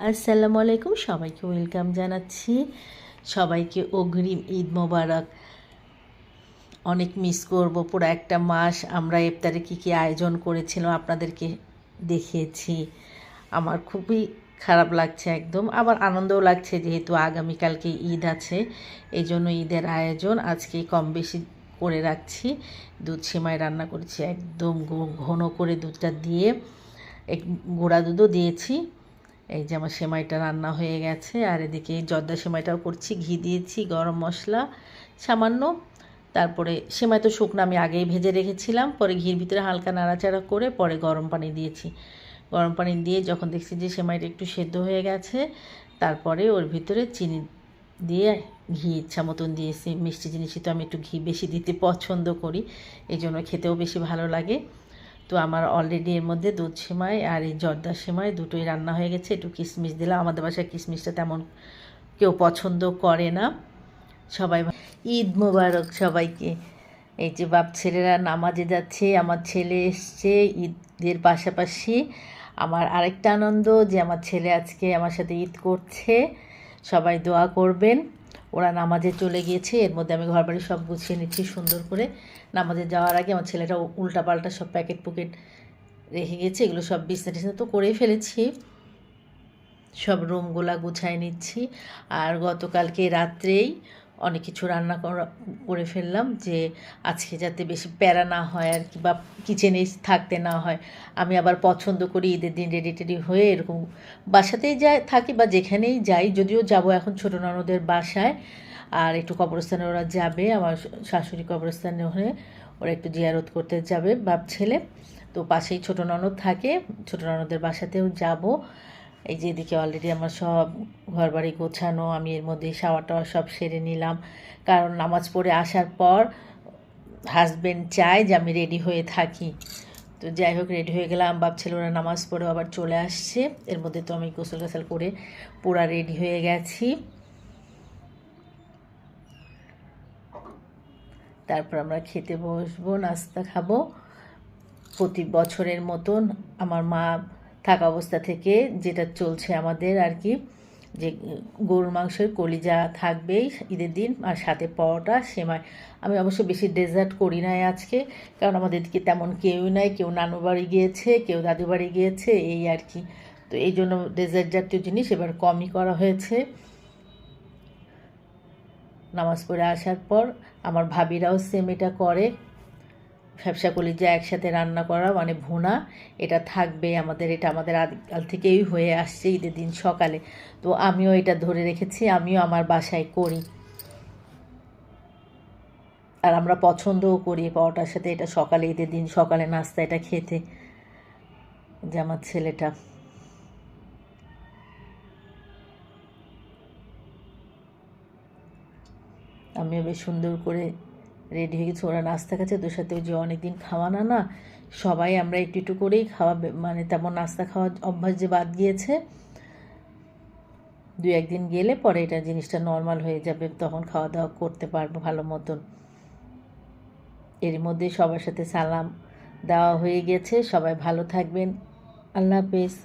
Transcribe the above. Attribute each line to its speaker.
Speaker 1: আসসালামু আলাইকুম, সবাইকে ওয়েলকাম জানাচ্ছি। সবাইকে অগ্রিম ঈদ মোবারক। অনেক মিস করব। পুরো একটা মাস আমরা ইফতারে কী কী আয়োজন করেছিলাম আপনাদেরকে দেখিয়েছি। আমার খুবই খারাপ লাগছে একদম, আবার আনন্দও লাগছে যেহেতু আগামীকালকে ঈদ আছে। এই জন্য ঈদের আয়োজন আজকে কম বেশি করে রাখছি। দুধ সেমাই রান্না করেছি একদম ঘন করে, দুধটা দিয়ে গুঁড়া দুধও দিয়েছি। এই যে আমার সেমাইটা রান্না হয়ে গেছে, আর এদিকে জর্দা সেমাইটাও করছি। ঘি দিয়েছি, গরম মশলা সামান্য। তারপরে সেমাই তো শুকনো আমি আগেই ভেজে রেখেছিলাম, পরে ঘির ভিতরে হালকা নাড়াচাড়া করে পরে গরম পানি দিয়েছি। গরম পানি দিয়ে যখন দেখছি যে সেমাইটা একটু সেদ্ধ হয়ে গেছে, তারপরে ওর ভিতরে চিনি দিয়ে ঘি ইচ্ছা মতন দিয়েছি। মিষ্টি জিনিসই তো আমি একটু ঘি বেশি দিতে পছন্দ করি, এই জন্য খেতেও বেশি ভালো লাগে। তো আমার অলরেডি এর মধ্যে দুধ সেমাই আর এই জর্দা সেমাই দুটোই রান্না হয়ে গেছে। একটু কিশমিশ দিলাম, আমাদের বাসায় কিশমিশটা তেমন কেউ পছন্দ করে না। সবাই ঈদ মোবারক সবাইকে। এই যে বাপ ছেলেরা নামাজে যাচ্ছে, আমার ছেলে এসছে ঈদের পাশাপাশি। আমার আরেকটা আনন্দ যে আমার ছেলে আজকে আমার সাথে ঈদ করছে। সবাই দোয়া করবেন। ওরা নামাজে চলে গিয়েছে, এর মধ্যে আমি ঘরবাড়ি সব গুছিয়ে নিচ্ছি সুন্দর করে। নামাজে যাওয়ার আগে আমার ছেলেটা উল্টাপাল্টা সব প্যাকেট পুকেট রেখে গেছে, এগুলো সব বিছনা টিছনা তো করেই ফেলেছি, সব রুমগুলা গুছাই নিচ্ছি। আর গতকালকে রাত্রেই অনেক কিছু রান্না করে ফেললাম, যে আজকে যাতে বেশি প্যারা না হয় আর কি, বা কিচেনে থাকতে না হয়। আমি আবার পছন্দ করি ঈদের দিন রেডি টেডি হয়ে এরকম বাসাতেই থাকি বা যেখানেই যাই। যদিও যাব এখন ছোটো ননদের বাসায়, আর একটু কবরস্থানে ওরা যাবে, আমার শাশুড়ি কবরস্থানে হয়ে ওরা একটু জিয়ারত করতে যাবে বাপ ছেলে। তো পাশেই ছোটো ননদ থাকে, ছোটো ননদের বাসাতেও যাব। এই যে এদিকে অলরেডি আমার সব ঘরবাড়ি গোছানো, আমি এর মধ্যে শাওয়ার টাওয়ার সব সেরে নিলাম, কারণ নামাজ পড়ে আসার পর হাজব্যান্ড চায় যে আমি রেডি হয়ে থাকি। তো যাই হোক, রেডি হয়ে গেলাম। বাপ ছেলে ওরা নামাজ পড়ে আবার চলে আসছে, এর মধ্যে তো আমি গোসল গাছাল করে পুরা রেডি হয়ে গেছি। তারপর আমরা খেতে বসবো, নাস্তা খাবো। প্রতি বছরের মতন আমার মা থাকা অবস্থা থেকে যেটা চলছে আমাদের আর কি, যে গরুর মাংসের কলিজা থাকবেই ঈদের দিন, আর সাথে পরোটা সেমাই। আমি অবশ্য বেশি ডেজার্ট করি নাই আজকে, কারণ আমাদের দিকে তেমন কেউই নাই, কেউ নানু বাড়ি গিয়েছে, কেউ দাদু বাড়ি গিয়েছে, এই আর কি। তো এই জন্য ডেজার্ট জাতীয় জিনিস এবার কমই করা হয়েছে। নামাজ পড়ে আসার পর আমার ভাবিরাও সেম এটা করে, ফ্যাপসা কলিজা একসাথে রান্না করা মানে ভুনা, এটা থাকবে আমাদের। এটা আমাদের আদিকাল থেকেই হয়ে আসছে ঈদের দিন সকালে। তো আমিও এটা ধরে রেখেছি, আমিও আমার বাসায় করি, আর আমরা পছন্দও করি পরোটার সাথে এটা সকালে, ঈদের দিন সকালে নাস্তা এটা খেতে। যে আমার ছেলেটা, আমিও বেশ সুন্দর করে রেডি হয়ে গেছি। ওরা নাস্তা খাচ্ছে, তোর সাথে যে অনেকদিন খাওয়া না, সবাই আমরা একটু একটু করেই খাওয়া, মানে তেমন নাস্তা খাওয়ার অভ্যাস যে বাদ গিয়েছে। দু একদিন গেলে পরে এটা জিনিসটা নর্মাল হয়ে যাবে, তখন খাওয়া দাওয়া করতে পারবো ভালো মতন। এর মধ্যে সবার সাথে সালাম দেওয়া হয়ে গেছে। সবাই ভালো থাকবেন, আল্লাহ হাফেজ।